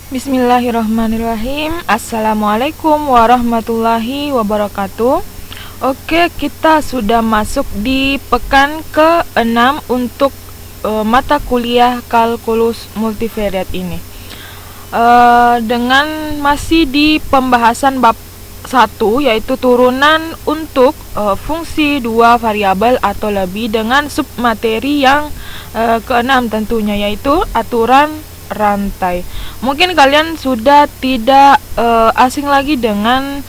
Bismillahirrahmanirrahim. Assalamualaikum warahmatullahi wabarakatuh. Oke, kita sudah masuk di pekan ke-6 untuk mata kuliah kalkulus multivariat ini. Dengan masih di pembahasan bab 1, yaitu turunan untuk fungsi dua variabel atau lebih, dengan submateri yang ke-6 tentunya, yaitu aturan rantai. Mungkin kalian sudah tidak asing lagi dengan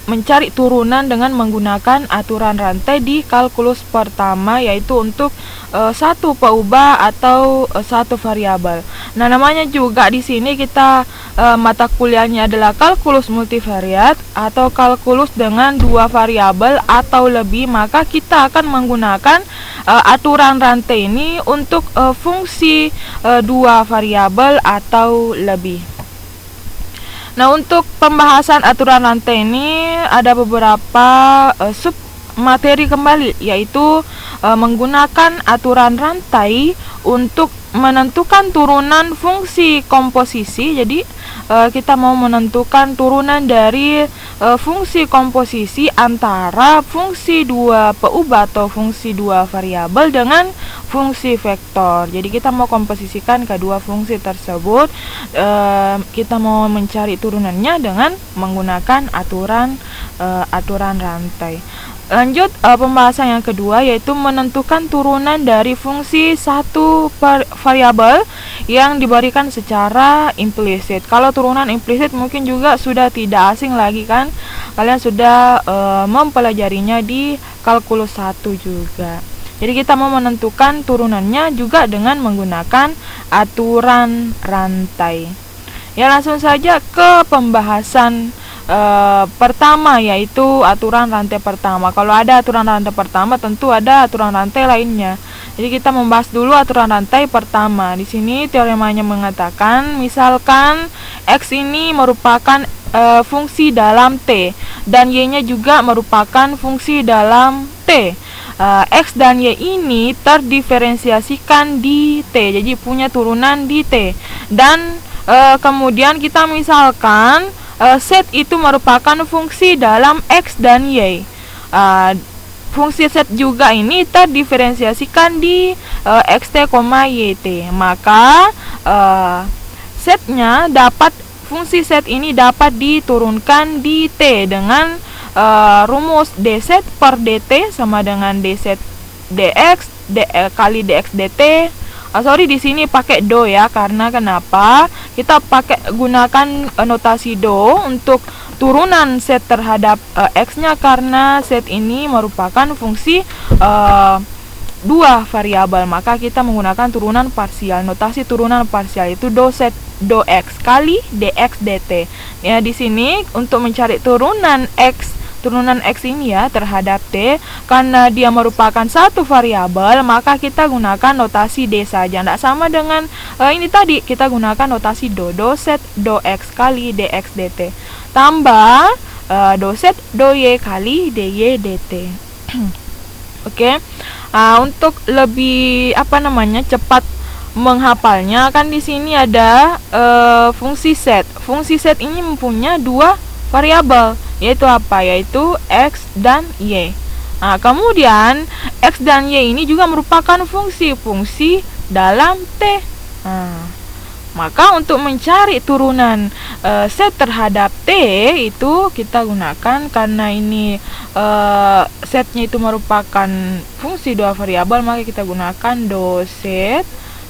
mencari turunan dengan menggunakan aturan rantai di kalkulus pertama, yaitu untuk satu peubah atau satu variabel. Nah, namanya juga di sini kita mata kuliahnya adalah kalkulus multivariat atau kalkulus dengan dua variabel atau lebih, maka kita akan menggunakan aturan rantai ini untuk fungsi dua variabel atau lebih. Nah, untuk pembahasan aturan rantai ini ada beberapa sub materi kembali, yaitu menggunakan aturan rantai untuk menentukan turunan fungsi komposisi. Jadi kita mau menentukan turunan dari fungsi komposisi antara fungsi dua peubah atau fungsi dua variabel dengan fungsi vektor. Jadi kita mau komposisikan kedua fungsi tersebut. Kita mau mencari turunannya dengan menggunakan aturan rantai. Lanjut pembahasan yang kedua, yaitu menentukan turunan dari fungsi satu variabel yang diberikan secara implisit. Kalau turunan implisit mungkin juga sudah tidak asing lagi kan, kalian sudah mempelajarinya di kalkulus 1 juga. Jadi kita mau menentukan turunannya juga dengan menggunakan aturan rantai. Ya, langsung saja ke pembahasan pertama, yaitu aturan rantai pertama. Kalau ada aturan rantai pertama, tentu ada aturan rantai lainnya. Jadi kita membahas dulu aturan rantai pertama. Di sini teoremanya mengatakan, misalkan x ini merupakan fungsi dalam t dan y-nya juga merupakan fungsi dalam t. X dan y ini terdiferensiasikan di t, jadi punya turunan di t. Dan kemudian kita misalkan set itu merupakan fungsi dalam x dan y. Fungsi set juga ini terdiferensiasikan di xt, yt. Maka setnya fungsi set ini dapat diturunkan di t dengan rumus dz per dt sama dengan dz dx kali dx dt. Di sini pakai do ya, karena kenapa? Kita gunakan notasi do untuk turunan set terhadap x-nya, karena set ini merupakan fungsi dua variabel, maka kita menggunakan turunan parsial. Notasi turunan parsial itu do set do x kali dx dt. Ya, di sini untuk mencari turunan x ini ya terhadap t, karena dia merupakan satu variabel, maka kita gunakan notasi d saja. Tidak sama dengan ini tadi, kita gunakan notasi do set do x kali dx dt tambah do set do y kali dy dt. Oke. Untuk lebih cepat menghafalnya, kan di sini ada fungsi set. Fungsi set ini mempunyai dua variabel, yaitu yaitu x dan y. Kemudian x dan y ini juga merupakan fungsi dalam t. Maka untuk mencari turunan set terhadap t itu kita gunakan, karena ini setnya itu merupakan fungsi dua variabel, maka kita gunakan do set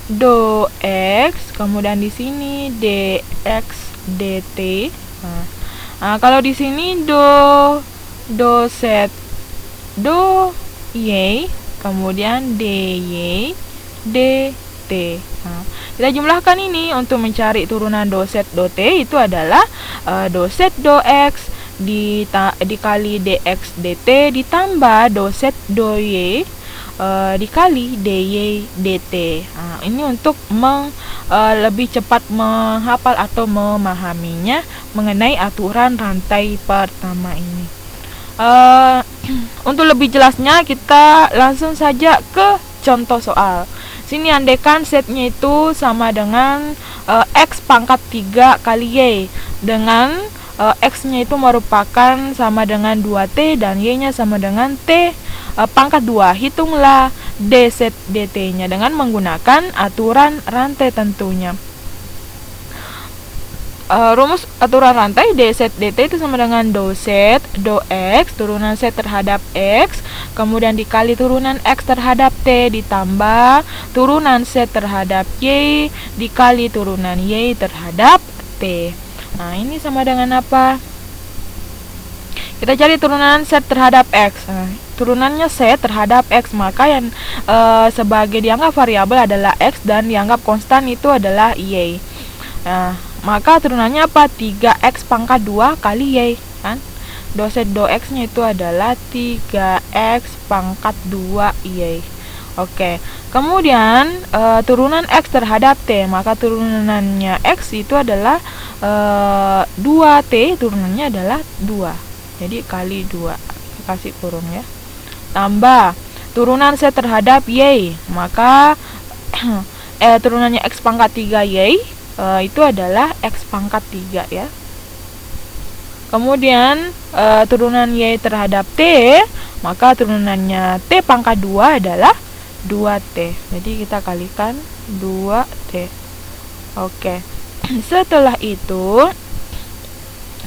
do x, kemudian di sini dx dt. Kalau di sini do set do y, kemudian dy dt. Kita jumlahkan ini untuk mencari turunan do set do t, itu adalah do set do x dikali dx dt ditambah do set do y dikali dy dt. Ini untuk lebih cepat menghafal atau memahaminya mengenai aturan rantai pertama ini. Untuk lebih jelasnya, kita langsung saja ke contoh soal. Sini andaikan setnya itu sama dengan X pangkat 3 kali Y, dengan X-nya itu merupakan sama dengan 2T dan Y-nya sama dengan T pangkat 2. Hitunglah D set DT-nya dengan menggunakan aturan rantai tentunya. Rumus aturan rantai D set DT itu sama dengan do set do X turunan set terhadap X, kemudian dikali turunan X terhadap T, ditambah turunan set terhadap Y dikali turunan Y terhadap T. Nah, ini sama dengan apa? Kita cari turunan set terhadap X. Nah, turunannya set terhadap X, maka yang sebagai dianggap variabel adalah X dan dianggap konstan itu adalah Y. Nah, maka turunannya apa? 3X pangkat 2 kali Y, kan? Do set do X-nya itu adalah 3X pangkat 2 Y. Oke, kemudian turunan X terhadap T, maka turunannya X itu adalah 2T, turunannya adalah 2. Jadi kali 2, kasih kurung ya. Tambah turunan set terhadap Y, maka turunannya X pangkat 3 Y itu adalah X pangkat 3 ya. Kemudian turunan Y terhadap T, maka turunannya T pangkat 2 adalah 2T. Jadi kita kalikan 2T. Oke. Setelah itu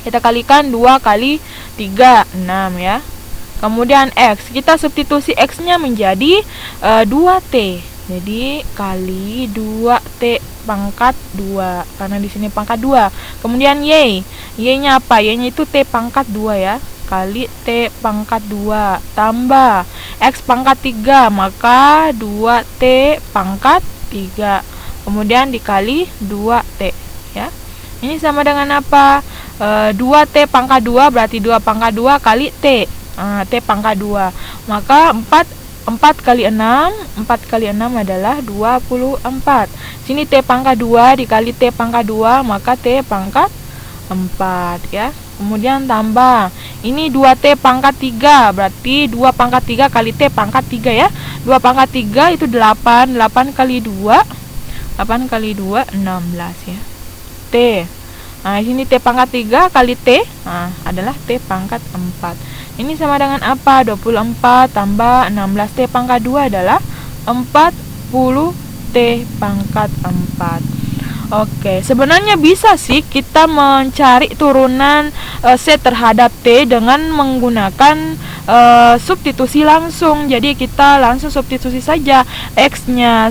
kita kalikan 2 kali 3, 6 ya. Kemudian X, kita substitusi X-nya menjadi 2T. Jadi kali 2T pangkat 2, karena di sini pangkat 2. Kemudian Y, Y-nya apa? Y-nya itu T pangkat 2 ya. Kali T pangkat 2 tambah X pangkat 3, maka 2T pangkat 3. Kemudian dikali 2T ya. Ini sama dengan apa? 2T pangkat 2 berarti 2 pangkat 2 kali T. T pangkat 2. Maka 4 kali 6, 4 kali 6 adalah 24. Sini T pangkat 2 dikali T pangkat 2, maka T pangkat 4 ya. Kemudian tambah, ini 2T pangkat 3, berarti 2 pangkat 3 kali T pangkat 3 ya. 2 pangkat 3 itu 8, 8 kali 2, 8 kali 2, 16 ya. T. Nah, sini T pangkat 3 kali T, adalah T pangkat 4. Ini sama dengan apa? 24 tambah 16T pangkat 2 adalah 40T pangkat 4. Oke, sebenarnya bisa sih kita mencari turunan set terhadap T dengan menggunakan substitusi langsung. Jadi kita langsung substitusi saja. X-nya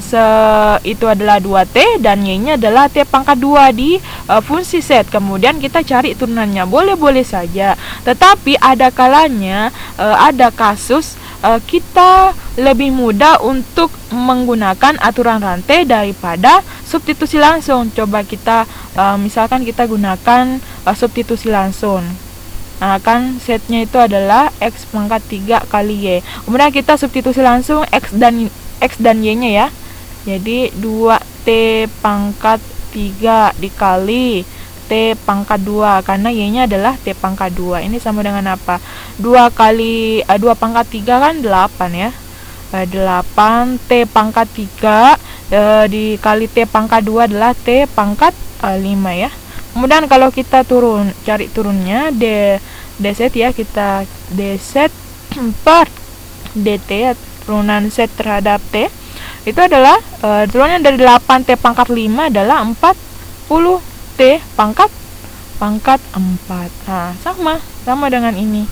itu adalah 2T dan Y-nya adalah T pangkat 2 di fungsi set. Kemudian kita cari turunannya. Boleh-boleh saja. Tetapi ada kalanya ada kasus kita lebih mudah untuk menggunakan aturan rantai daripada substitusi langsung. Coba kita misalkan kita gunakan substitusi langsung. Nah, kan setnya itu adalah X pangkat 3 kali Y. Kemudian kita substitusi langsung X dan Y-nya ya. Jadi 2T pangkat 3 dikali T pangkat 2, karena Y-nya adalah T pangkat 2. Ini sama dengan apa? 2 kali 2 pangkat 3 kan 8 ya. 8 T pangkat 3 dikali T pangkat 2 adalah T pangkat 5 ya. Kemudian kalau kita cari turunnya D set ya, kita D set per DT ya, turunan set terhadap T itu adalah turunnya dari 8T pangkat 5 adalah 40T pangkat 4. Nah, sama dengan ini.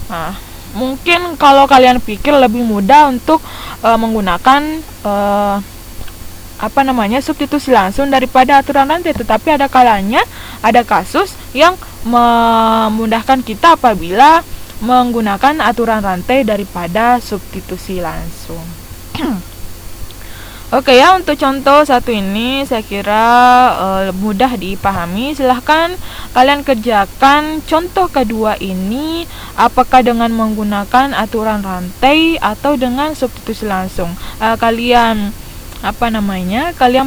Nah, mungkin kalau kalian pikir lebih mudah untuk menggunakan substitusi langsung daripada aturan rantai, tetapi ada kalanya ada kasus yang memudahkan kita apabila menggunakan aturan rantai daripada substitusi langsung. Oke ya, untuk contoh satu ini saya kira mudah dipahami. Silahkan kalian kerjakan contoh kedua ini, apakah dengan menggunakan aturan rantai atau dengan substitusi langsung. Kalian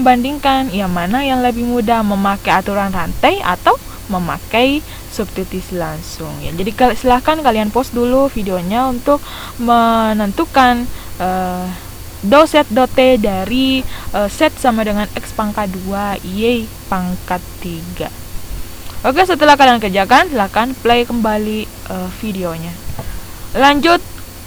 bandingkan yang mana yang lebih mudah, memakai aturan rantai atau memakai substitusi langsung ya. Jadi silahkan kalian pause dulu videonya untuk menentukan do set dot T dari set sama dengan X pangkat 2 Y pangkat 3. Oke, setelah kalian kerjakan, silahkan play kembali videonya. Lanjut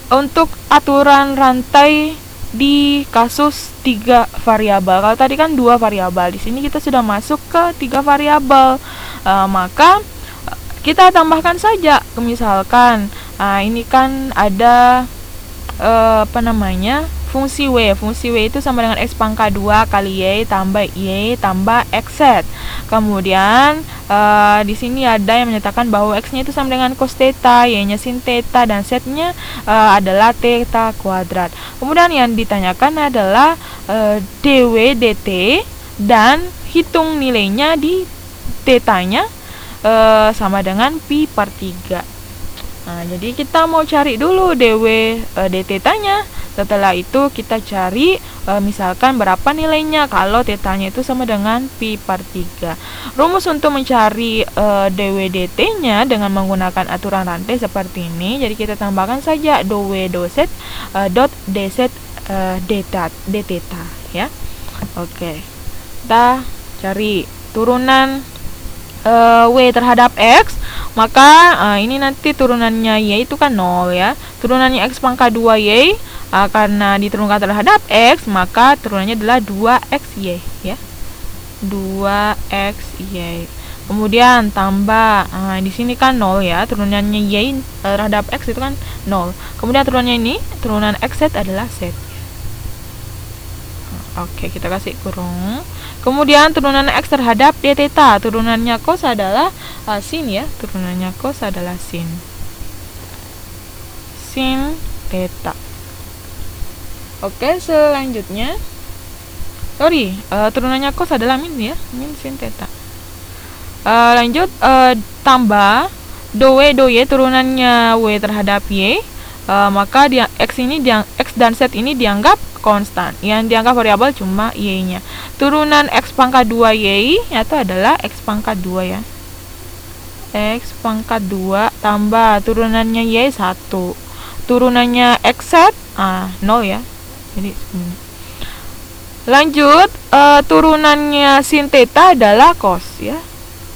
untuk aturan rantai di kasus 3 variabel. Kalau tadi kan 2 variabel, di sini kita sudah masuk ke 3 variabel. Maka kita tambahkan saja. Misalkan ini kan ada fungsi W. Fungsi W itu sama dengan X pangkat 2 kali Y tambah X set. Kemudian di sini ada yang menyatakan bahwa X-nya itu sama dengan cos theta, Y-nya sin theta, dan setnya adalah theta kuadrat. Kemudian yang ditanyakan adalah dW dt dan hitung nilainya di theta-nya sama dengan pi per 3. Jadi kita mau cari dulu dW dθ-nya. Setelah itu kita cari misalkan berapa nilainya kalau θ-nya itu sama dengan pi per 3. Rumus untuk mencari dW dt-nya dengan menggunakan aturan rantai seperti ini. Jadi kita tambahkan saja dW doset dot dz dθ ya. Oke. Kita cari turunan W terhadap X, maka ini nanti turunannya Y itu kan 0 ya. Turunannya X pangkat 2Y, karena diturunkan terhadap X, maka turunannya adalah 2XY ya. 2XY. Kemudian tambah, di sini kan 0 ya. Turunannya Y terhadap X itu kan 0. Kemudian turunannya ini, turunan X set adalah set. Oke, kita kasih kurung. Kemudian turunan X terhadap dθ, turunannya cos adalah sin ya. Turunannya cos adalah sin theta. Oke, selanjutnya turunannya cos adalah min ya, min sin theta. Lanjut tambah do Y turunannya W terhadap Y, maka X dan Z ini dianggap konstan. Yang dianggap variabel cuma Y-nya. Turunan X pangkat 2Y itu adalah X pangkat 2 ya. X pangkat 2 tambah turunannya Y 1. Turunannya X set 0 ya. Jadi lanjut turunannya sin theta adalah cos ya.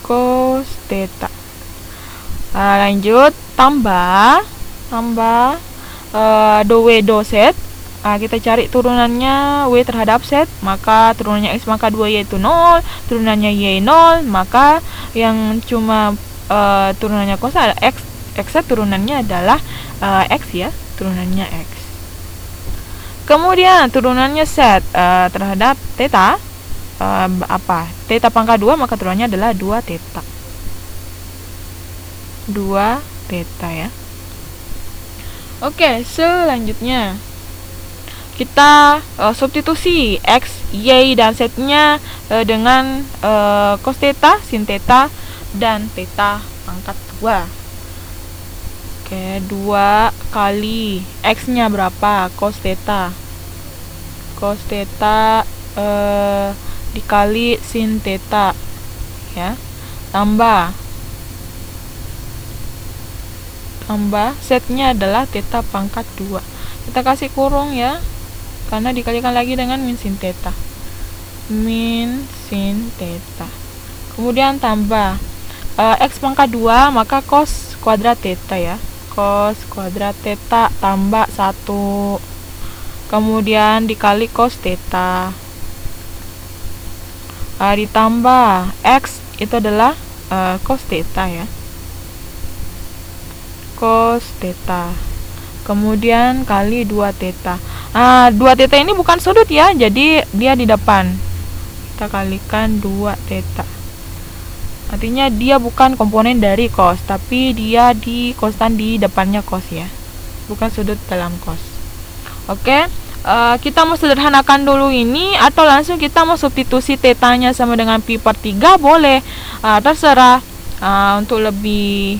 Cos theta. Lanjut tambah do W do Z. Kita cari turunannya W terhadap Z, maka turunannya X pangkat 2Y itu 0, turunannya Y 0, maka yang cuma turunannya cos adalah X Z, turunannya adalah X ya, turunannya X. Kemudian turunannya Z terhadap theta, theta pangkat 2, maka turunannya adalah 2 theta. 2 theta ya. Oke, selanjutnya kita substitusi X, Y, dan Z-nya dengan cos theta, sin theta, dan theta pangkat 2. Oke, 2 kali X-nya berapa? Cos theta. Cos theta dikali sin theta ya. Tambah Z-nya adalah theta pangkat 2. Kita kasih kurung ya, karena dikalikan lagi dengan min sin theta. Min sin theta. Kemudian tambah X pangkat 2, maka cos kuadrat theta ya. Cos kuadrat theta tambah 1. Kemudian dikali cos theta. Ditambah X itu adalah cos theta ya. Cos theta. Kemudian kali 2 theta. 2 theta ini bukan sudut ya, jadi dia di depan. Kita kalikan 2 theta. Artinya dia bukan komponen dari cos, tapi dia konstan di depannya cos ya. Bukan sudut dalam cos. Oke, kita mau sederhanakan dulu ini, atau langsung kita mau substitusi theta-nya sama dengan pi per 3 boleh. Terserah. Untuk lebih,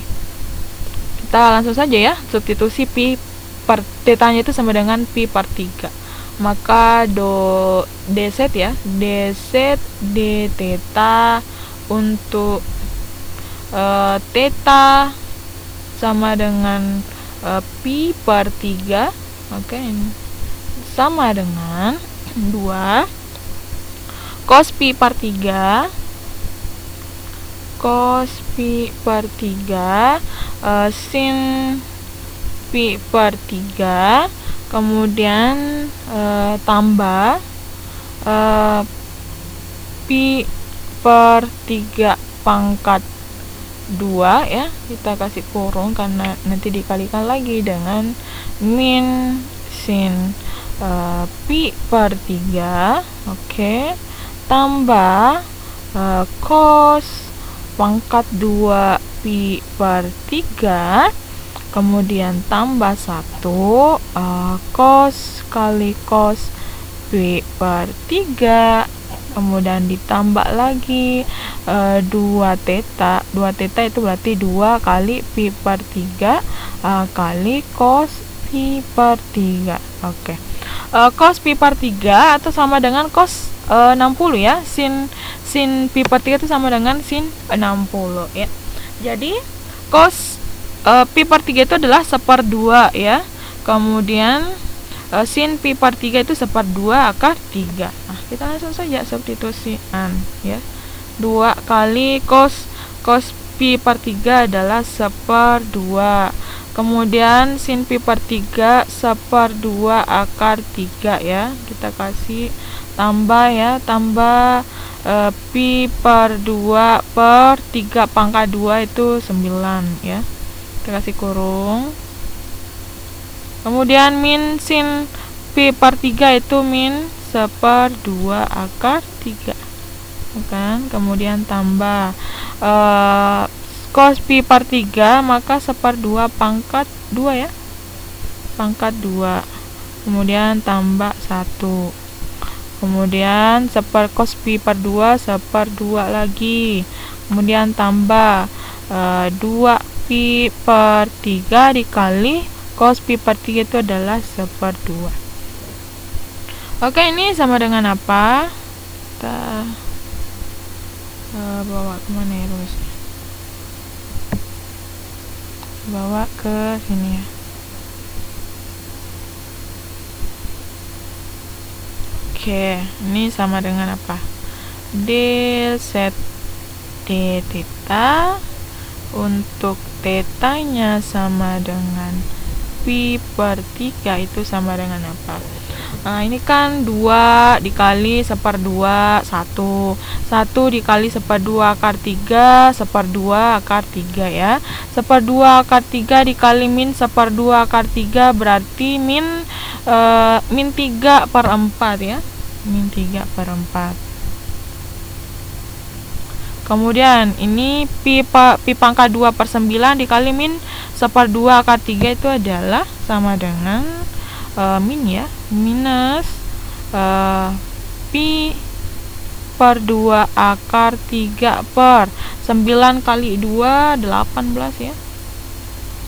kita langsung saja ya, substitusi pi per theta-nya itu sama dengan pi per 3. Maka do dz ya, dz d theta untuk theta sama dengan pi per 3. Oke, ini sama dengan 2 cos pi per 3 sin pi per 3, kemudian tambah pi per 3 pangkat 2 ya, kita kasih kurung karena nanti dikalikan lagi dengan min sin pi per 3, oke, tambah cos pangkat 2 pi per 3, kemudian tambah 1 cos kali cos pi per 3, kemudian ditambah lagi 2 theta. 2 theta itu berarti 2 kali pi per 3 kali cos pi per 3. Oke. Cos pi per 3 atau sama dengan cos 60 ya. Sin pi per 3 itu sama dengan sin 60 ya. Jadi cos pi per 3 itu adalah 1/2 ya. Kemudian sin pi per 3 itu 1/2 akar 3. Nah, kita langsung saja substitusikan ya. 2 kali cos pi per 3 adalah 1/2. Kemudian sin pi per 3 1/2 akar 3 ya. Kita kasih tambah ya, tambah pi per 2 per 3 pangkat 2 itu 9 ya. Kita kasih kurung. Kemudian min sin pi per 3 itu min 1/2 akar 3. Kan? Kemudian tambah cos pi per 3, maka 1/2 pangkat 2 ya. Pangkat 2. Kemudian tambah 1. Kemudian cos pi per 2 1/2 lagi. Kemudian tambah 2 pi per 3 dikali cos pi per 3 itu adalah 1/2. Oke, ini sama dengan apa? Kita bawa kemana ya rumusnya? Bawa ke sini ya. Oke, ini sama dengan apa? Del set d theta untuk tetanya sama dengan pi per 3 itu sama dengan apa? Nah, ini kan 2 dikali 1/2 1. 1 dikali 1/2 akar 3 1/2 akar 3 ya. 1/2 akar 3 dikali min 1/2 akar 3 berarti min 3/4 ya. Min 3/4. Kemudian ini pi pangkat 2/9 dikali min 1/2 akar 3 itu adalah sama dengan min ya, minus pi per 2 akar 3 per 9 kali 2 18 ya,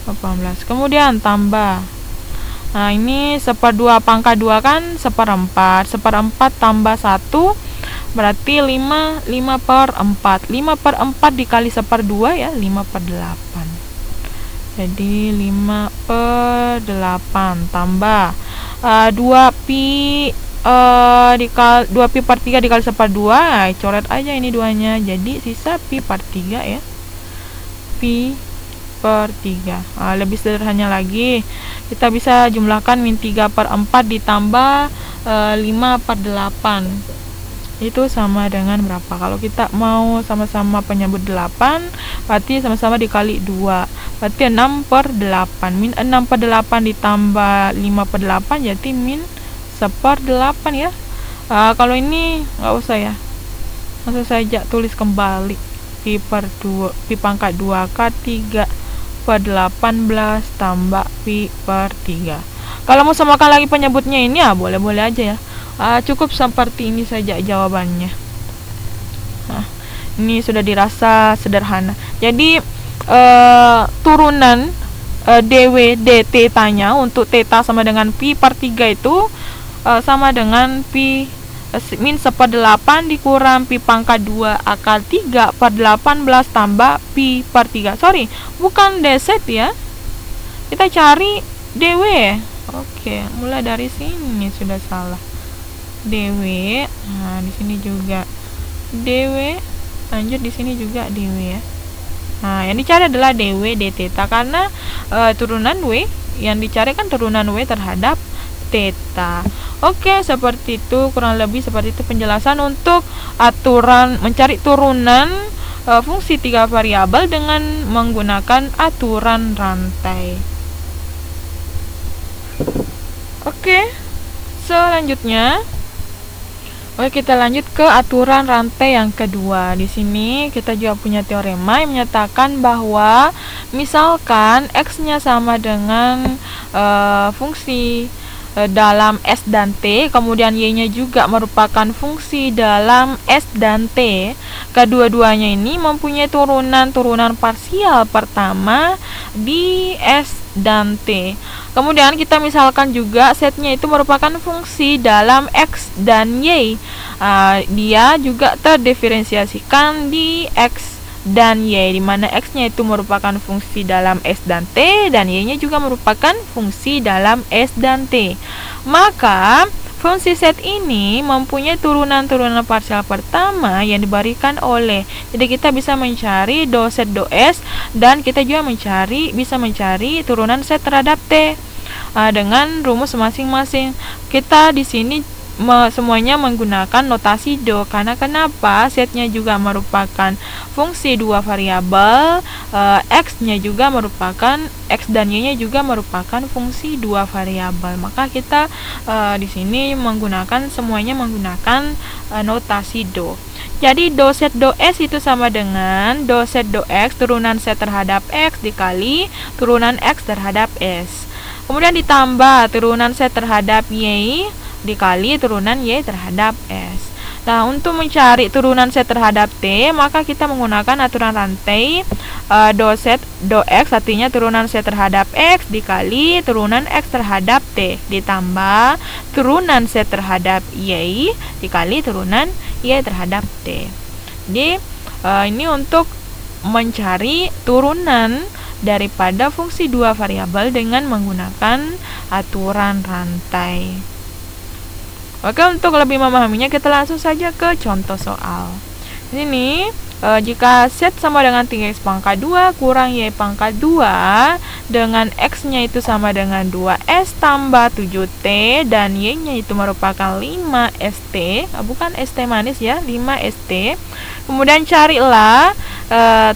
18. Kemudian tambah, nah ini 1/2 pangkat 2 kan 1/4 tambah 1 berarti 5/4. 5/4 dikali 1/2 ya, 5/8. Jadi 5/8 tambah 2 pi per 3 dikali 1/2, coret aja ini duanya, jadi sisa pi per 3 ya, pi per 3. Lebih sederhana lagi, kita bisa jumlahkan min 3/4 ditambah 5/8 itu sama dengan berapa? Kalau kita mau sama-sama penyebut 8, berarti sama-sama dikali 2, berarti 6/8. Min 6/8 ditambah 5/8 jadi min 1/8 ya. Kalau ini nggak usah ya, langsung saja tulis kembali pi pangkat 2 akar 3 per 18 tambah pi per 3. Kalau mau samakan lagi penyebutnya ini ya boleh-boleh aja ya. Cukup seperti ini saja jawabannya. Nah, ini sudah dirasa sederhana. Jadi turunan dw dt tanya untuk theta sama dengan pi per 3 itu sama dengan pi min 1/8 dikurang pi pangkat 2 akar 3 per 18 tambah pi per 3. Sorry, bukan dz ya. Kita cari dw. Oke, mulai dari sini sudah salah. DW, nah di sini juga DW, lanjut di sini juga DW ya. Nah, yang dicari adalah DW d theta karena turunan W yang dicari kan turunan W terhadap theta. Oke, seperti itu, kurang lebih seperti itu penjelasan untuk aturan mencari turunan fungsi 3 variabel dengan menggunakan aturan rantai. Oke, selanjutnya kita lanjut ke aturan rantai yang kedua. Di sini kita juga punya teorema yang menyatakan bahwa misalkan x-nya sama dengan fungsi dalam S dan T, kemudian Y-nya juga merupakan fungsi dalam S dan T. Kedua-duanya ini mempunyai turunan parsial pertama di S dan T. Kemudian kita misalkan juga setnya itu merupakan fungsi dalam X dan Y. Dia juga terdiferensiasikan di X dan Y, di mana X-nya itu merupakan fungsi dalam S dan T, dan Y-nya juga merupakan fungsi dalam S dan T. Maka fungsi set ini mempunyai turunan parsial pertama yang diberikan oleh, jadi kita bisa mencari do set do S, dan kita juga bisa mencari turunan set terhadap T dengan rumus masing-masing. Kita di sini semuanya menggunakan notasi do, karena kenapa? Setnya juga merupakan fungsi 2 variabel, x-nya juga merupakan x dan y-nya juga merupakan fungsi 2 variabel. Maka kita di sini semuanya menggunakan notasi do. Jadi do set do S itu sama dengan do set do X turunan set terhadap X dikali turunan X terhadap S. Kemudian ditambah turunan set terhadap Y dikali turunan Y terhadap S. Nah, untuk mencari turunan set terhadap T, maka kita menggunakan aturan rantai do set do X, artinya turunan set terhadap X dikali turunan X terhadap T, ditambah turunan set terhadap Y dikali turunan Y terhadap T. Jadi ini untuk mencari turunan daripada fungsi 2 variabel dengan menggunakan aturan rantai. Oke, untuk lebih memahaminya kita langsung saja ke contoh soal. Ini jika set sama dengan 3x pangkat 2 kurang y pangkat 2 dengan x-nya itu sama dengan 2s tambah 7t dan y-nya itu merupakan 5st, bukan st manis ya, 5st. Kemudian carilah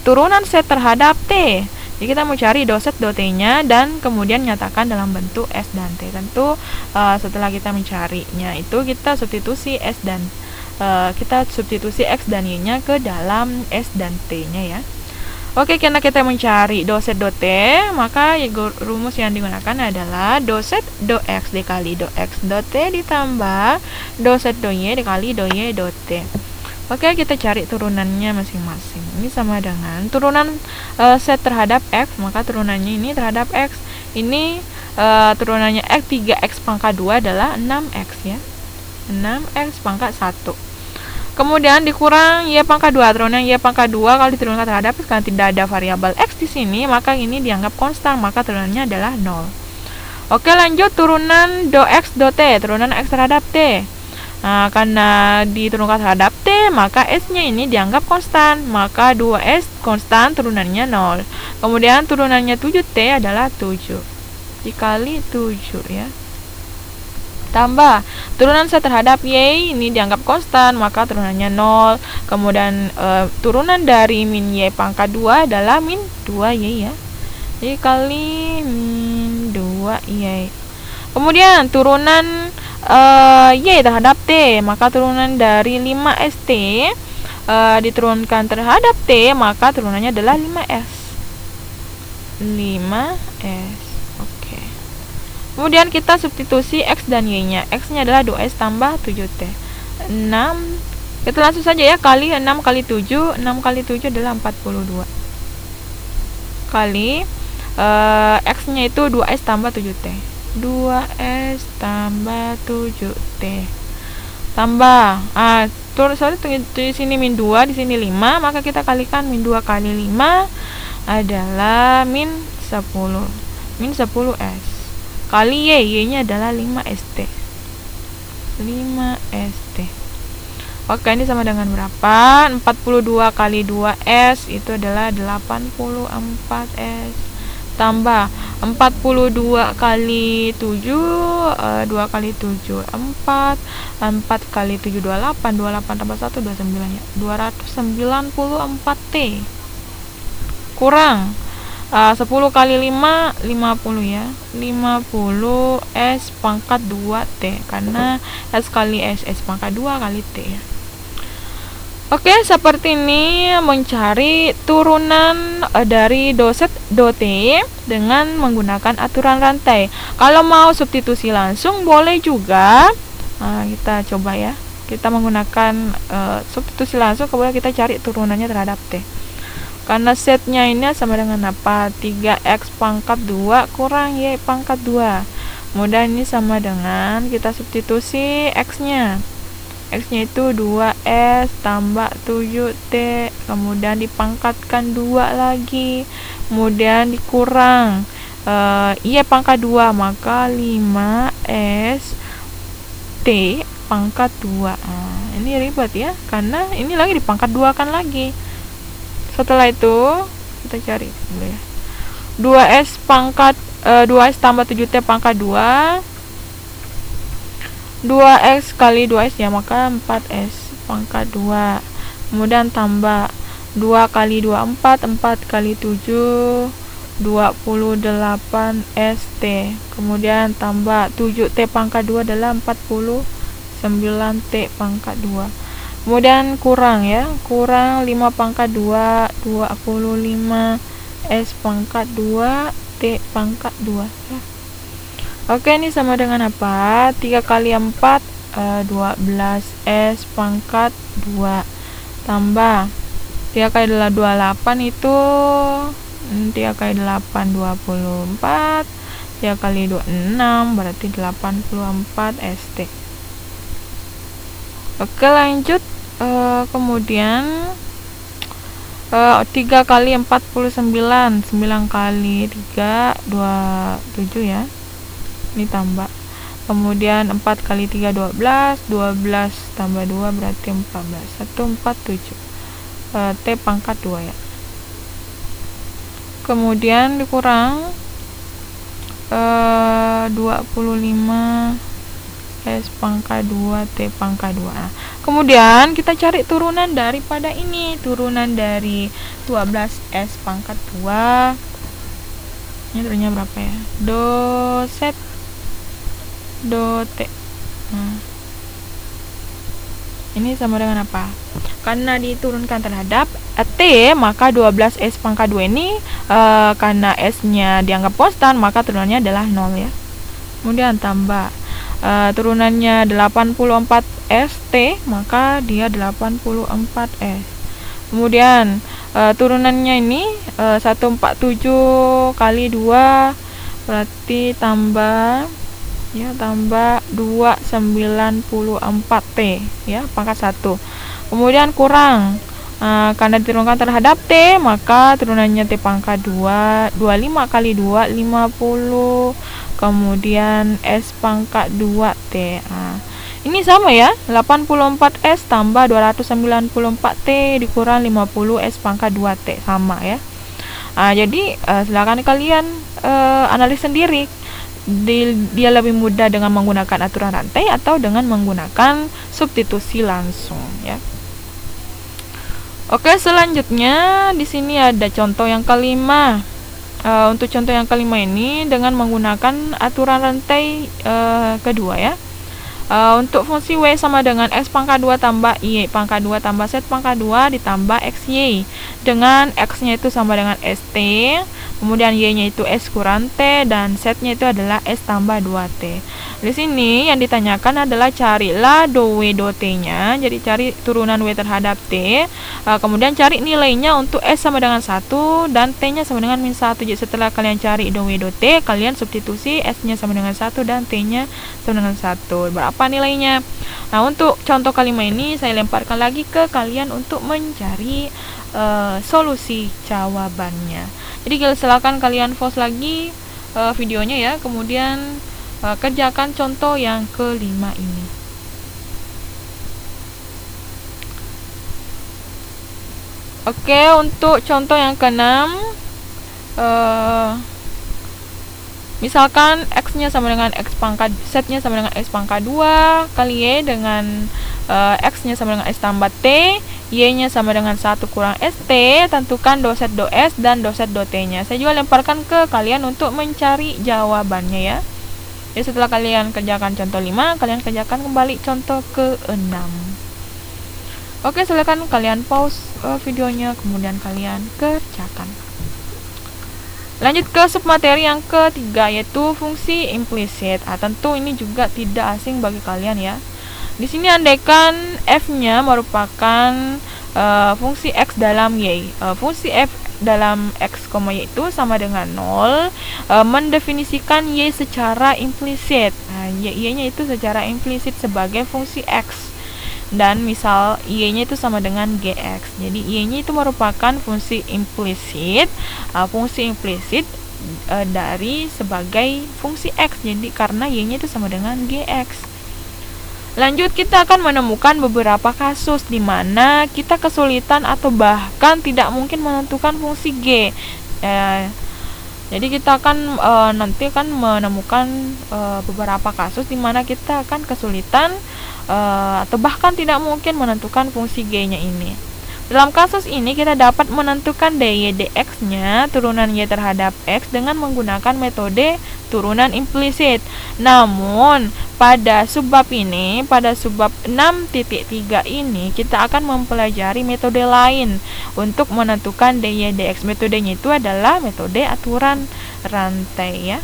turunan set terhadap t. Jadi kita mau cari do set do t-nya dan kemudian nyatakan dalam bentuk S dan T. Tentu setelah kita mencarinya itu kita substitusi X dan Y-nya ke dalam S dan T-nya ya. Oke, karena kita mencari do set do T, maka rumus yang digunakan adalah do set do X dikali do X do T ditambah do set do Y dikali do Y do T. Oke, kita cari turunannya masing-masing. Ini sama dengan turunan set terhadap X, maka turunannya ini terhadap X. Ini turunannya X, 3X pangkat 2 adalah 6X ya. 6X pangkat 1. Kemudian dikurang Y pangkat 2. Turunan Y pangkat 2 kalau diturunkan terhadap X, karena tidak ada variabel X di sini, maka ini dianggap konstan, maka turunannya adalah 0. Oke, lanjut turunan do X do T, turunan X terhadap T. Nah, karena diturunkan terhadap T, maka S-nya ini dianggap konstan, maka 2S konstan, turunannya 0. Kemudian turunannya 7T adalah 7 dikali 7 ya. Tambah turunan set terhadap Y ini dianggap konstan, maka turunannya 0. Kemudian turunan dari min Y pangkat 2 adalah min 2Y ya, dikali min 2Y. Kemudian turunan Y terhadap T, maka turunan dari 5ST diturunkan terhadap T, maka turunannya adalah 5S. 5S. Oke. Kemudian kita substitusi X dan Y-nya. X-nya adalah 2S tambah 7T. 6. Kita langsung saja ya, kali 6 kali 7. 6 kali 7 adalah 42. Kali X-nya itu 2S tambah 7T. 2S tambah 7T tambah di sini min 2, di sini 5, maka kita kalikan min 2 kali 5 adalah min 10 min 10S. kali Y nya adalah 5ST. 5ST. Oke, ini sama dengan berapa? 42 kali 2S itu adalah 84S. Tambah 42 kali 7, 2 kali 7, 4 kali 7, 28, 28 tambah 1, 29 ya, 294T. Kurang 10 kali 5, 50 ya, 50 S pangkat 2T, karena S kali S pangkat 2 kali T ya. Oke, seperti ini mencari turunan dari doset do-T dengan menggunakan aturan rantai. Kalau mau substitusi langsung boleh juga. Kita coba ya. Kita menggunakan substitusi langsung, kemudian kita cari turunannya terhadap T. Karena setnya ini sama dengan apa? 3X pangkat 2 kurang Y pangkat 2. Kemudian ini sama dengan kita substitusi X-nya. X-nya itu 2S tambah 7T, kemudian dipangkatkan 2 lagi, kemudian dikurang Y pangkat 2, maka 5S T pangkat 2. Ini ribet ya, karena ini lagi dipangkat 2 kan lagi. Setelah itu kita cari dulu ya. 2S pangkat 2S tambah 7T pangkat 2, 2X kali 2S ya, maka 4S pangkat 2. Kemudian tambah 2 kali 2, 4 kali 7, 28 ST. Kemudian tambah 7T pangkat 2 adalah 49T pangkat 2. Kemudian kurang ya, kurang 5 pangkat 2, 25 S pangkat 2 T pangkat 2 ya. Oke, ini sama dengan apa? 3 kali 4, 12S pangkat 2. Tambah 3 kali 28 itu 3 kali 8, 24. 3 kali 2, 6, berarti 84 ST. Oke, lanjut. Kemudian 3 kali 49, 9 kali 3, 27 ya. Ini tambah, kemudian 4 kali 3, 12, 12 tambah 2 berarti 14, 147 T pangkat 2 ya. Kemudian dikurang 25 S pangkat 2 T pangkat 2. Kemudian kita cari turunan daripada ini, turunan dari 12 S pangkat 2. Ini turunnya berapa ya? Do set do T. Ini sama dengan apa? Karena diturunkan terhadap T, maka 12S pangkat 2 ini karena S-nya dianggap konstan, maka turunannya adalah 0 ya. Kemudian tambah turunannya 84 ST, maka dia 84S. Kemudian turunannya ini 147 kali 2 berarti tambah 294T ya pangkat 1. Kemudian kurang karena diturunkan terhadap T, maka turunannya T pangkat 2, 25 kali 2, 50, kemudian S pangkat 2T. Ini sama ya, 84S tambah 294T dikurang 50S pangkat 2T, sama ya. Jadi silakan kalian analis sendiri. Dia lebih mudah dengan menggunakan aturan rantai atau dengan menggunakan substitusi langsung ya. Oke, selanjutnya di sini ada contoh yang kelima. Untuk contoh yang kelima ini dengan menggunakan aturan rantai kedua ya. Untuk fungsi W sama dengan X pangkat 2 tambah Y pangkat 2 tambah Z pangkat 2 ditambah XY, dengan X-nya itu sama dengan ST, kemudian Y-nya itu S kurang T, dan Z-nya itu adalah S tambah 2T. Di sini yang ditanyakan adalah carilah do W do T-nya. Jadi cari turunan W terhadap T, kemudian cari nilainya untuk S sama dengan 1 dan T-nya sama dengan min 1. Jadi setelah kalian cari do W do T, kalian substitusi S-nya sama dengan 1 dan T-nya sama dengan 1. Berapa nilainya? Nah, untuk contoh kelima ini saya lemparkan lagi ke kalian untuk mencari solusi jawabannya. Jadi silakan kalian pause lagi videonya ya. Kemudian kerjakan contoh yang kelima ini. Oke, untuk contoh yang keenam, misalkan x-nya sama dengan x pangkat, setnya sama dengan x pangkat 2 kali y dengan x-nya sama dengan s tambah t, y-nya sama dengan 1 kurang st. Tentukan do set do s dan do set do t-nya. Saya juga lemparkan ke kalian untuk mencari jawabannya ya. Jadi setelah kalian kerjakan contoh 5, kalian kerjakan kembali contoh ke-6. Oke, silakan kalian pause videonya, kemudian kalian kerjakan. Lanjut ke submateri yang ketiga, yaitu fungsi implisit. Tentu ini juga tidak asing bagi kalian ya. Di sini andaikan f-nya merupakan fungsi x dalam y. Fungsi f dalam x, y itu sama dengan 0, mendefinisikan y secara implisit. Y-nya itu secara implisit sebagai fungsi x. Dan misal y-nya itu sama dengan gx. Jadi y-nya itu merupakan fungsi implisit, dari sebagai fungsi x. Jadi karena y-nya itu sama dengan gx. Lanjut, kita akan menemukan beberapa kasus di mana kita kesulitan atau bahkan tidak mungkin menentukan fungsi g. Jadi kita akan nanti akan menemukan beberapa kasus di mana kita akan kesulitan atau bahkan tidak mungkin menentukan fungsi g-nya ini. Dalam kasus ini kita dapat menentukan dy dx-nya turunan y terhadap x dengan menggunakan metode turunan implisit. Namun pada subbab ini, pada subbab 6.3 ini kita akan mempelajari metode lain untuk menentukan dy dx. Metodenya itu adalah metode aturan rantai ya.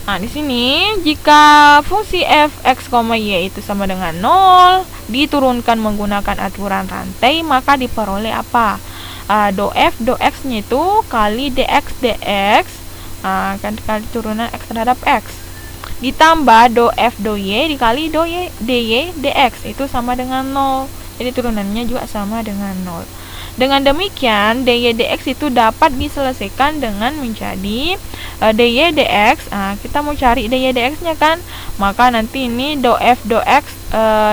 Nah, di sini jika fungsi f x, y itu sama dengan 0 diturunkan menggunakan aturan rantai, maka diperoleh apa? Do f do x-nya itu kali dx dx, kan kali turunan x terhadap x, ditambah do f do y dikali do y dy dx itu sama dengan 0. Jadi turunannya juga sama dengan 0. Dengan demikian dy dx itu dapat diselesaikan dengan menjadi dy dx. Kita mau cari dy dx nya kan, maka nanti ini do f do x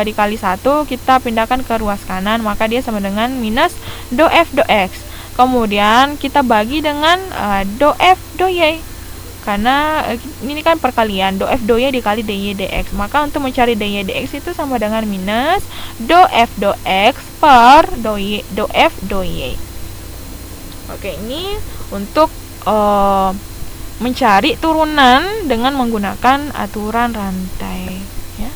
dikali 1 kita pindahkan ke ruas kanan, maka dia sama dengan minus do f do x. Kemudian kita bagi dengan do f do y, karena ini kan perkalian, do f do y dikali dy dx. Maka untuk mencari dy dx itu sama dengan minus do f do x per do f do y. Oke, ini untuk mencari turunan dengan menggunakan aturan rantai ya.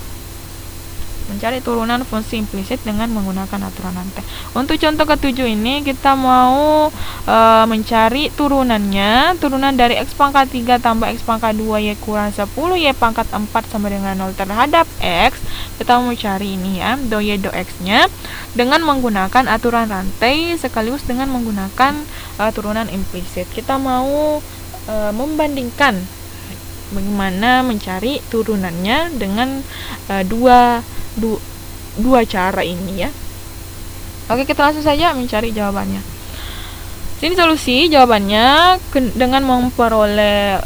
Mencari turunan fungsi implisit dengan menggunakan aturan rantai. Untuk contoh ke-7 ini kita mau mencari turunannya. Turunan dari x pangkat 3 tambah x pangkat 2 y kurang 10 y pangkat 4 sama dengan 0 terhadap x. Kita mau cari ini ya, do y do x nya dengan menggunakan aturan rantai sekaligus dengan menggunakan turunan implisit. Kita mau membandingkan bagaimana mencari turunannya dengan dua cara ini ya. Oke, kita langsung saja mencari jawabannya. Sini solusi jawabannya dengan memperoleh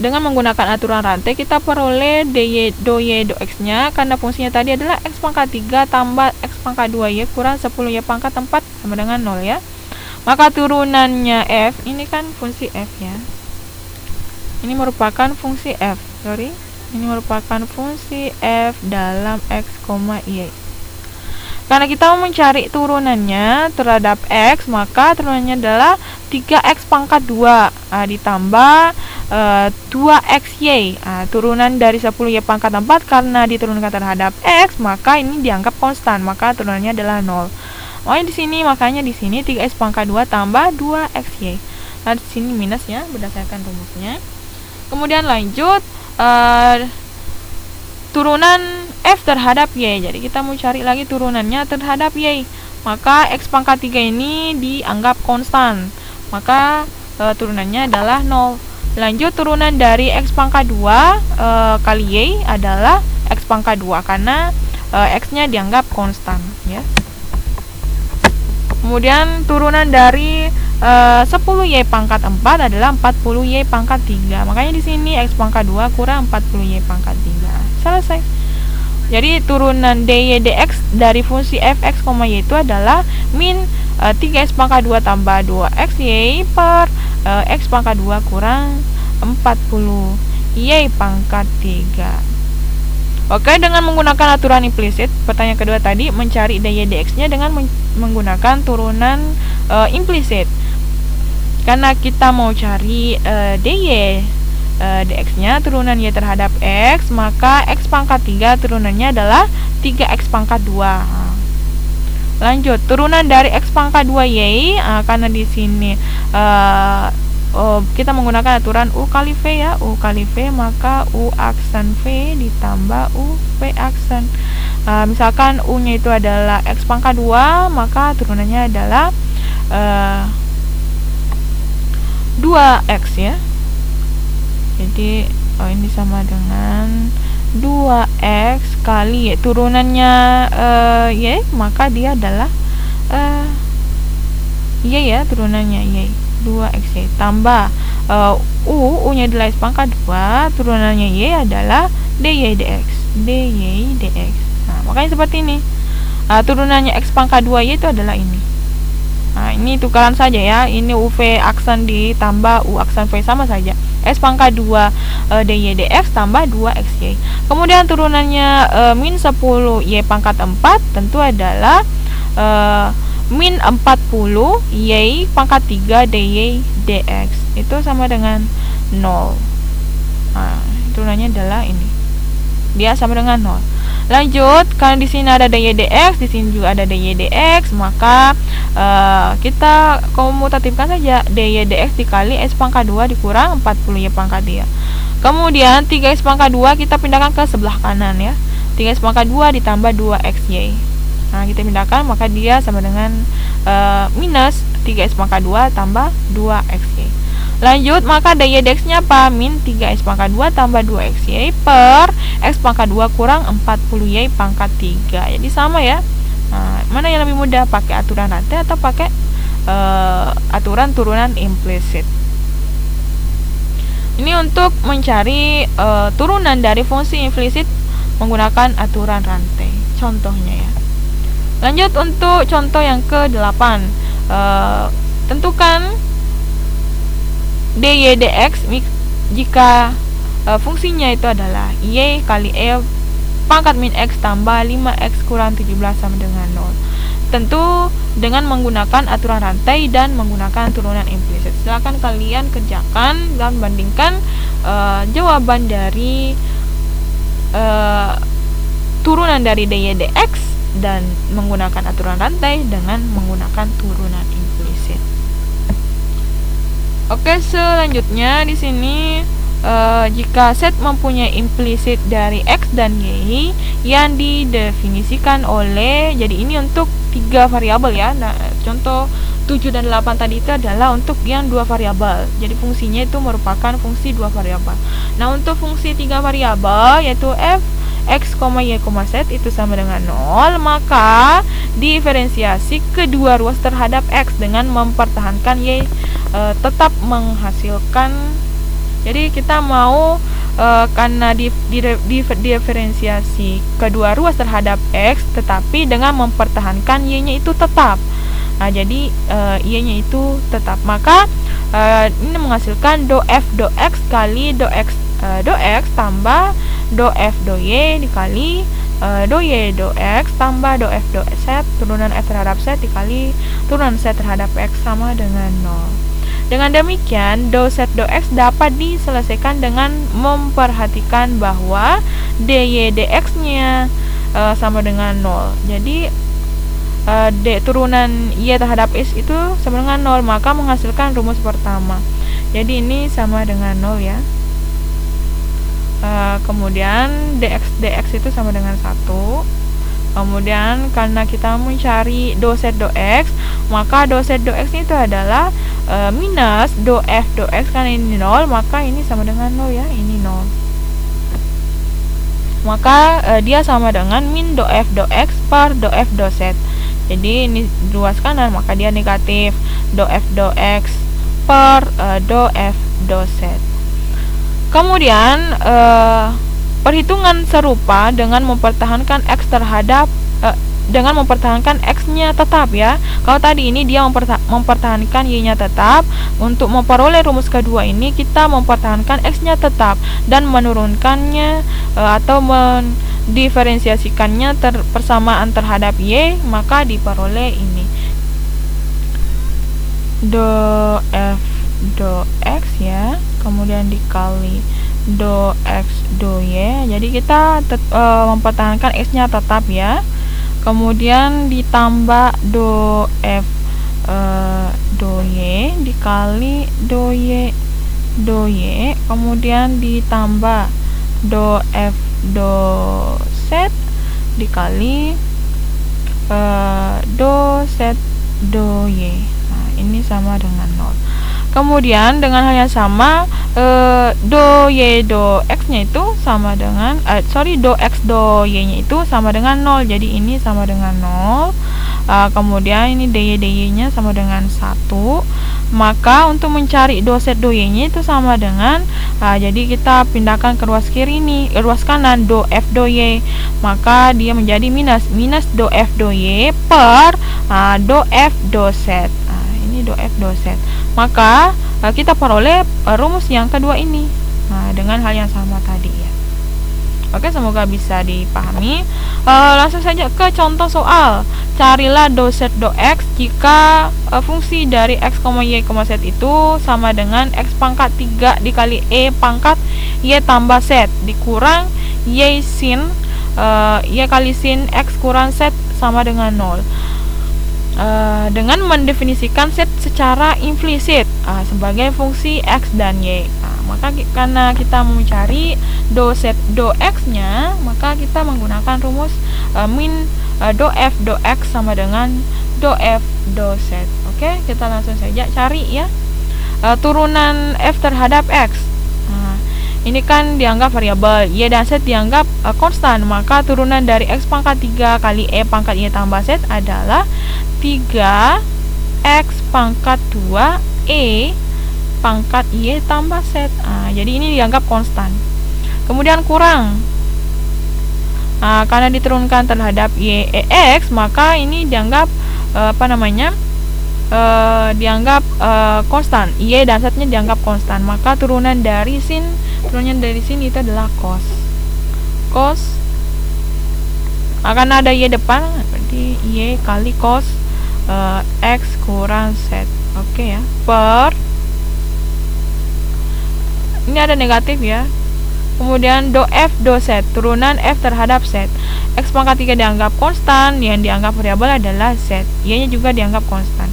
dengan menggunakan aturan rantai kita peroleh do y do x nya, karena fungsinya tadi adalah x pangkat 3 tambah x pangkat 2 y kurang 10 y pangkat 4 sama dengan 0 ya. Maka turunannya f, ini kan fungsi f ya. Ini merupakan fungsi f. Ini merupakan fungsi f dalam x, y. Karena kita mau mencari turunannya terhadap x, maka turunannya adalah 3x pangkat 2 ditambah 2xy. Turunan dari 10y pangkat 4 karena diturunkan terhadap x, maka ini dianggap konstan, maka turunannya adalah 0. Makanya di sini 3x pangkat 2 tambah 2xy. Nah, di sini minus ya berdasarkan rumusnya. Kemudian lanjut turunan f terhadap y. Jadi kita mau cari lagi turunannya terhadap y. Maka x pangkat 3 ini dianggap konstan. Maka turunannya adalah 0. Lanjut turunan dari x pangkat 2 kali y adalah x pangkat 2 karena x-nya dianggap konstan ya. Kemudian turunan dari 10y pangkat 4 adalah 40y pangkat 3. Makanya di sini x pangkat 2 kurang 40y pangkat 3. Selesai. Jadi turunan dy dx dari fungsi fx, y itu adalah min 3x pangkat 2 tambah 2xy per x pangkat 2 kurang 40y pangkat 3. Oke, dengan menggunakan aturan implisit, pertanyaan kedua tadi mencari dy dx-nya dengan menggunakan turunan implisit. Karena kita mau cari dy dx-nya turunan y terhadap x, maka x pangkat 3 turunannya adalah 3x pangkat 2. Lanjut, turunan dari x pangkat 2y, karena di sini kita menggunakan aturan u kali v ya, u kali v, maka u aksen v ditambah u v aksen. Misalkan u nya itu adalah x pangkat 2, maka turunannya adalah 2x ya. Jadi ini sama dengan 2x kali turunannya y, maka dia adalah y ya, turunannya y 2xy tambah u nya adalah x pangkat 2, turunannya y adalah dy dx. Nah, makanya seperti ini. Turunannya x pangkat 2y itu adalah ini. Nah, ini tukaran saja ya. Ini uv aksen ditambah u aksen v sama saja. X pangkat 2 dy dx tambah 2xy. Kemudian turunannya min 10y pangkat 4 tentu adalah min 40 y pangkat 3 dy dx. Itu sama dengan 0. Nah, turunannya adalah ini. Dia sama dengan 0. Lanjut, karena di sini ada dy dx, di sini juga ada dy dx, maka kita komutatifkan saja dy dx dikali x pangkat 2 dikurang 40y pangkat 3. Kemudian 3x pangkat 2 kita pindahkan ke sebelah kanan ya. 3x pangkat 2 ditambah 2xy. Nah, kita pindahkan, maka dia sama dengan minus 3x pangkat 2 tambah 2xy. Lanjut, maka dy dx-nya apa? Min 3x pangkat 2 tambah 2xy per x pangkat 2 kurang 40y pangkat 3. Jadi sama ya. Nah, mana yang lebih mudah? Pakai aturan rantai atau pakai aturan turunan implisit? Ini untuk mencari turunan dari fungsi implisit menggunakan aturan rantai. Contohnya ya. Lanjut untuk contoh yang ke-8. Tentukan dy dx jika fungsinya itu adalah y kali e pangkat min x tambah 5x kurang 17 sama dengan 0. Tentu dengan menggunakan aturan rantai dan menggunakan turunan implisit. Silakan kalian kerjakan dan bandingkan jawaban dari turunan dari dy dx dan menggunakan aturan rantai dengan menggunakan turunan implisit. Oke, selanjutnya di sini jika set mempunyai implisit dari x dan y yang didefinisikan oleh, jadi ini untuk 3 variabel ya. Nah, contoh 7 dan 8 tadi itu adalah untuk yang 2 variabel. Jadi fungsinya itu merupakan fungsi 2 variabel. Nah, untuk fungsi 3 variabel yaitu f, x, y, z itu sama dengan 0, maka diferensiasi kedua ruas terhadap x dengan mempertahankan y tetap menghasilkan. Jadi kita mau karena diferensiasi kedua ruas terhadap x tetapi dengan mempertahankan y-nya itu tetap. Nah, jadi y-nya itu tetap, maka ini menghasilkan do f do x kali do x tambah do f do y dikali do y do x tambah do f do z turunan f terhadap z dikali turunan z terhadap x sama dengan 0. Dengan demikian, do z do x dapat diselesaikan dengan memperhatikan bahwa dy dx-nya sama dengan 0. Jadi turunan y terhadap x itu sama dengan 0, maka menghasilkan rumus pertama. Jadi ini sama dengan 0 ya. Kemudian dx itu sama dengan 1. Kemudian karena kita mencari do z do x, maka do z do x itu adalah minus do f do x, karena ini 0, maka ini sama dengan 0 ya, ini 0. Maka dia sama dengan min do f do x per do f do z. Jadi ini ruas kanan, maka dia negatif do F do X per do F do Z. Kemudian perhitungan serupa dengan mempertahankan X terhadap dengan mempertahankan X-nya tetap ya. Kalau tadi ini dia mempertahankan Y-nya tetap, untuk memperoleh rumus kedua ini kita mempertahankan X-nya tetap dan menurunkannya atau mendiferensiasikannya persamaan terhadap Y, maka diperoleh ini do F do X ya, kemudian dikali do X do Y. Jadi kita mempertahankan X-nya tetap ya. Kemudian ditambah do F do Y dikali do Y do Y, kemudian ditambah do F do Z dikali do Z do Y. Nah, ini sama dengan 0. Kemudian dengan hal yang sama, do Y do X nya itu sama dengan do X do Y nya itu sama dengan 0. Jadi ini sama dengan 0. Kemudian ini dy dy nya sama dengan 1. Maka untuk mencari do Z do Y nya itu sama dengan jadi kita pindahkan ke ruas kiri ini, ruas kanan do F do Y, maka dia menjadi minus do F do Y per do F do Z. Ini do F do Z. Maka kita peroleh rumus yang kedua ini dengan hal yang sama tadi ya. Oke, semoga bisa dipahami. Langsung saja ke contoh soal. Carilah do Z do X jika fungsi dari X, Y, Z itu sama dengan X pangkat 3 dikali E pangkat Y tambah Z dikurang Y sin Y kali sin X kurang Z sama dengan 0. Dengan mendefinisikan Z secara implisit sebagai fungsi X dan Y. Maka karena kita mau mencari do Z do X nya, maka kita menggunakan rumus min do F do X sama dengan do F do Z. Oke, kita langsung saja cari ya. Turunan F terhadap X. Ini kan dianggap variabel, Y dan Z dianggap konstan, maka turunan dari X pangkat 3 kali E pangkat Y tambah Z adalah 3 X pangkat 2 E pangkat Y tambah Z. Jadi ini dianggap konstan. Kemudian kurang, karena diturunkan terhadap Y X, maka ini dianggap dianggap konstan. Y dan Z nya dianggap konstan, maka turunan dari sin itu adalah cos akan ada Y depan, berarti Y kali cos X kurang Z. Oke ya, per ini ada negatif ya. Kemudian do F do Z, turunan F terhadap Z. X pangkat 3 dianggap konstan, yang dianggap variabel adalah Z. Y nya juga dianggap konstan.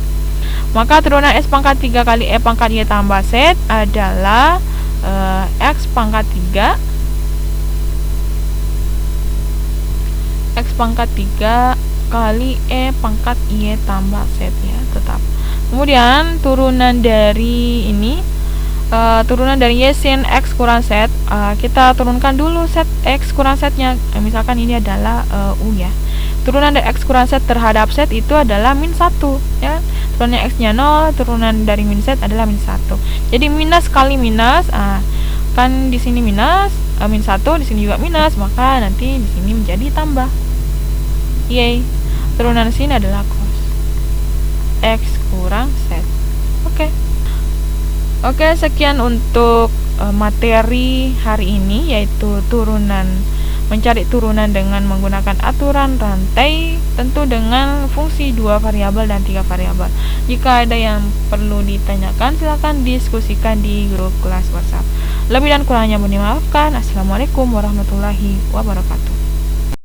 Maka turunan S pangkat 3 kali E pangkat Y tambah Z adalah X pangkat 3 X pangkat 3 kali E pangkat Y tambah Z ya, tetap. Kemudian turunan dari ini, turunan dari Y sin X kurang Z, kita turunkan dulu Z X kurang Z nya. Misalkan ini adalah U ya. Turunan dari X kurang Z terhadap Z itu adalah min 1 ya. Turunan X nya 0, turunan dari min Z adalah min 1. Jadi minus kali minus, kan di sini minus, min 1, di sini juga minus, maka nanti di sini menjadi tambah. Y turunan sini adalah cos X kurang Z. Oke, sekian untuk materi hari ini, yaitu mencari turunan dengan menggunakan aturan rantai, tentu dengan fungsi 2 variabel dan 3 variabel. Jika ada yang perlu ditanyakan, silakan diskusikan di grup kelas WhatsApp. Lebih dan kurangnya mohon dimaafkan. Assalamualaikum warahmatullahi wabarakatuh.